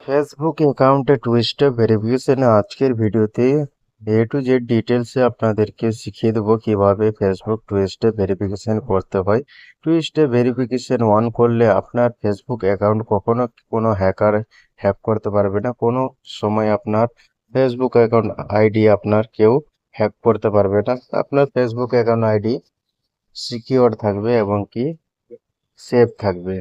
Facebook অ্যাকাউন্টে two step ভেরিফিকেশনে আজকের ভিডিওতে A to Z ডিটেলসে আপনাদেরকে শিখিয়ে দেবো কিভাবে ফেসবুক টু স্টেপ ভেরিফিকেশন করতে হয়। টু স্টেপ ভেরিফিকেশন অন করলে আপনার ফেসবুক অ্যাকাউন্ট কখনো কোনো হ্যাকার হ্যাক করতে পারবে না। কোনো সময় আপনার ফেসবুক অ্যাকাউন্ট আইডি আপনার কেউ হ্যাক করতে পারবে না। আপনার ফেসবুক অ্যাকাউন্ট আইডি সিকিওর থাকবে এবং কি সেফ থাকবে।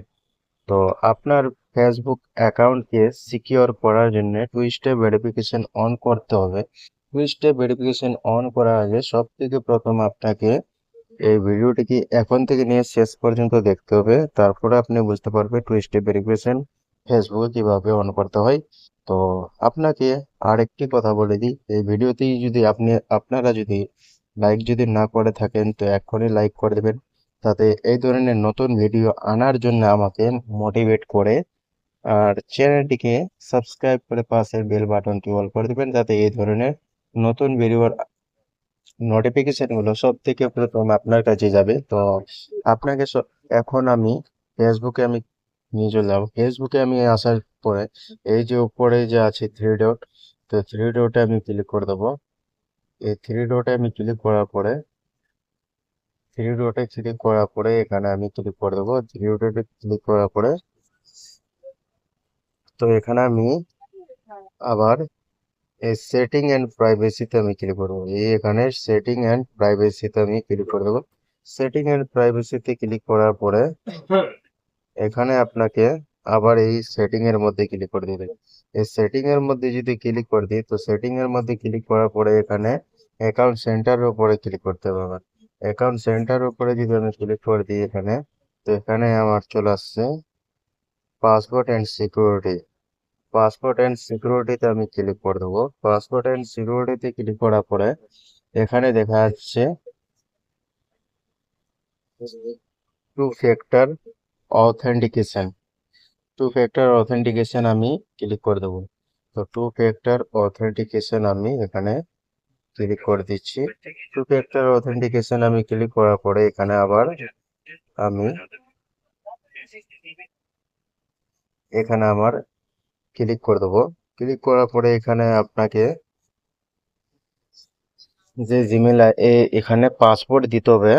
তো আপনার ফেসবুক অ্যাকাউন্টকে সিকিওর করার জন্য টু স্টেপ ভেরিফিকেশন অন করতে হবে। টু স্টেপ ভেরিফিকেশন অন করার আগে সব থেকে প্রথম আপনাকে এই ভিডিওটিকে এখন থেকে নিয়ে শেষ পর্যন্ত দেখতে হবে, তারপরে আপনি বুঝতে পারবেন টু স্টেপ ভেরিফিকেশন ফেসবুকে কিভাবে অন করতে হয়। তো আপনাকে আরেকটি কথা বলে দিই, এই ভিডিওতেই যদি আপনারা যদি লাইক যদি না করে থাকেন তো এখনই লাইক করে দেবেন, তাতে এই ধরনের নতুন ভিডিও আনার জন্য আমাকে মোটিভেট করে। আর চ্যানেলটিকে সাবস্ক্রাইব করে পাশের বেল বাটনটি অল করে দেবেন, যাতে এই ধরনের নতুন ভিডিওর নোটিফিকেশনগুলো সব থেকে প্রথম আপনার কাছে যাবে। তো আপনাকে এখন আমি ফেসবুকে নিয়ে চলে যাবো। ফেসবুকে আমি আসার পরে এই যে উপরে যে আছে থ্রি ডট, তো থ্রি ডটে আমি ক্লিক করে দেবো। এই থ্রি ডটে আমি ক্লিক করার পরে এখানে আমি ক্লিক করে দেবো। থ্রি ডটে ক্লিক করার পরে তো এখানে আমি আবার এই সেটিং অ্যান্ড প্রাইভেসিতে আমি ক্লিক করবো। এখানে সেটিং অ্যান্ড প্রাইভেসিতে আমি ক্লিক করে দেবো। সেটিং অ্যান্ড প্রাইভেসিতে ক্লিক করার পরে এখানে আপনাকে আবার এই সেটিং এর মধ্যে ক্লিক করে দিতে। এই সেটিং এর মধ্যে যদি ক্লিক করে দিই, তো সেটিং এর মধ্যে ক্লিক করার পরে এখানে অ্যাকাউন্ট সেন্টারের উপরে ক্লিক করতে হবে আমার। অ্যাকাউন্ট সেন্টারের উপরে যদি আমি ক্লিক করে দিই এখানে, তো এখানে আমার চলে আসছে password and security. Password and সিকিউরিটিতে আমি ক্লিক করে দেবো। পাসওয়ার্ড অ্যান্ড সিকিউরিটিতে ক্লিক করার পরে এখানে দেখা যাচ্ছে two factor authentication. Two factor authentication আমি ক্লিক করে দেবো। তো টু ফ্যাক্টর অথেন্টিকেশন আমি এখানে ক্লিক করে দিচ্ছি। টু ফ্যাক্টর অথেন্টিকেশন আমি ক্লিক করার পরে এখানে আবার আমি আমার ক্লিক করে দেবো। ক্লিক করার পরে এখানে আপনাকে যে জিমেল এখানে পাসওয়ার্ড দিতে হবে।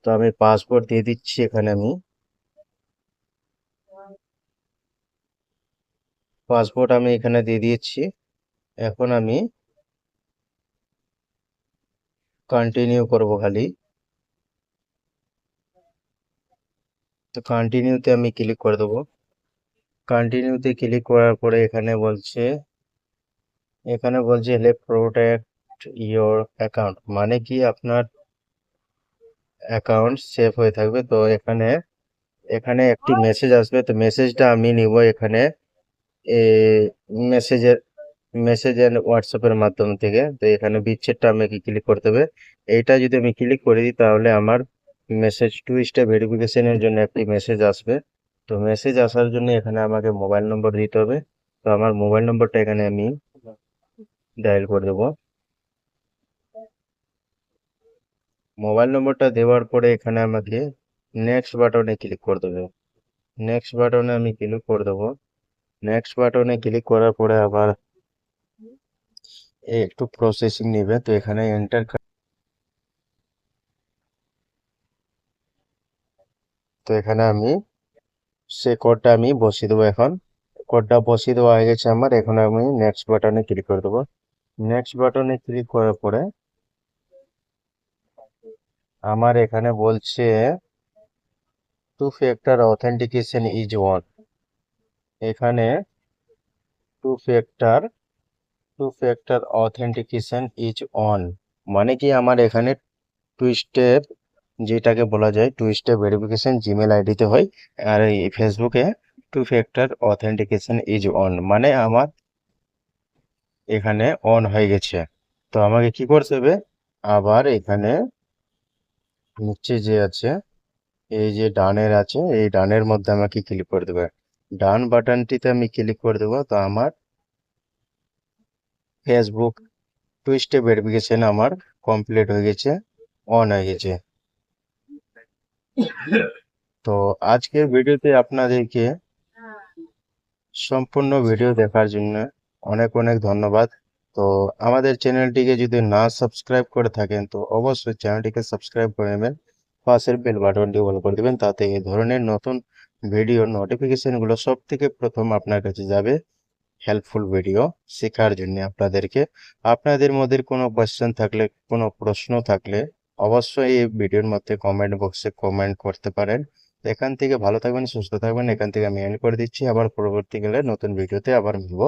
তো আমি পাসওয়ার্ড দিয়ে দিচ্ছি। এখানে আমি পাসওয়ার্ড এখানে দিয়ে দিয়েছি। এখন আমি কন্টিনিউ করব খালি। তো কন্টিনিউতে আমি ক্লিক করে দেবো। কন্টিনিউতে ক্লিক করার পরে এখানে বলছে হেল্প প্রোটেক্ট ইওর অ্যাকাউন্ট, মানে কি আপনার অ্যাকাউন্ট সেফ হয়ে থাকবে। তো এখানে এখানে একটি মেসেজ আসবে, তো মেসেজটা আমি নিব এখানে মেসেজের এন্ড হোয়াটসঅ্যাপের মাধ্যম থেকে। তো এখানে বিচ্ছেদটা আমাকে ক্লিক করতে হবে। এইটা যদি আমি ক্লিক করে দিই তাহলে আমার মেসেজ টু স্টেপ ভেরিফিকেশনের জন্য একটি মেসেজ আসবে। তো মেসেজ আসার জন্য এখানে আমাকে মোবাইল নম্বর দিতে হবে। তো আমার মোবাইল নম্বরটা এখানে আমি ডায়াল করে দেবো। মোবাইল নম্বরটা দেওয়ার পরে এখানে আমাকে নেক্সট বাটনে ক্লিক করে দেবে। নেক্সট বাটনে আমি ক্লিক করে দেবো। নেক্সট বাটনে ক্লিক করার পরে আবার একটু প্রসেসিং নেবে। তো এখানে আমি সেই কোডটা আমি বসিয়ে দেবো। এখন কোডটা বসিয়ে দেওয়া হয়ে গেছে আমার। এখন আমি নেক্সট বাটনে ক্লিক করে দেবো। নেক্সট বাটনে ক্লিক করার পরে আমার এখানে বলছে two factor authentication is on. এখানে two factor authentication is on, মানে কি আমার এখানে টু স্টেপ, যেটাকে বলা যায় টু স্টেপ ভেরিফিকেশন জিমেল আইডিতে হয়। আর এই ফেসবুকে two factor authentication is on, মানে আমার এখানে অন হয়ে গেছে। তো আমাকে কি করতে হবে, আবার এখানে নিচে যে আছে এই যে ডানের আছে, এই ডানের মধ্যে আমাকে ক্লিক করে দেবে। ডান বাটনটিতে আমি ক্লিক করে দেবো। তো আমার ফেসবুক টু স্টেপ ভেরিফিকেশন আমার কমপ্লিট হয়ে গেছে, অন হয়ে গেছে। তো আজকের ভিডিওতে আপনাদেরকে সম্পূর্ণ ভিডিও দেখার জন্য অনেক অনেক ধন্যবাদ। তো আমাদের চ্যানেলটিকে যদি না সাবস্ক্রাইব করে থাকেন তো অবশ্যই চ্যানেলটিকে সাবস্ক্রাইব করে নেবেন, পাশের বেল বাটনটি অল করে দেবেন, তাতে এই ধরনের নতুন ভিডিওর নোটিফিকেশনগুলো সব থেকে প্রথম আপনার কাছে যাবে। হেল্পফুল ভিডিও শেখার জন্য আপনাদের মধ্যে কোনো কোয়েশ্চেন থাকলে, কোনো প্রশ্ন থাকলে অবশ্যই এই ভিডিওর মধ্যে কমেন্ট বক্সে কমেন্ট করতে পারেন। এখান থেকে ভালো থাকবেন, সুস্থ থাকবেন। এখান থেকে আমি এন্ড করে দিচ্ছি। আবার পরবর্তীকালে নতুন ভিডিওতে আবার মিলবো।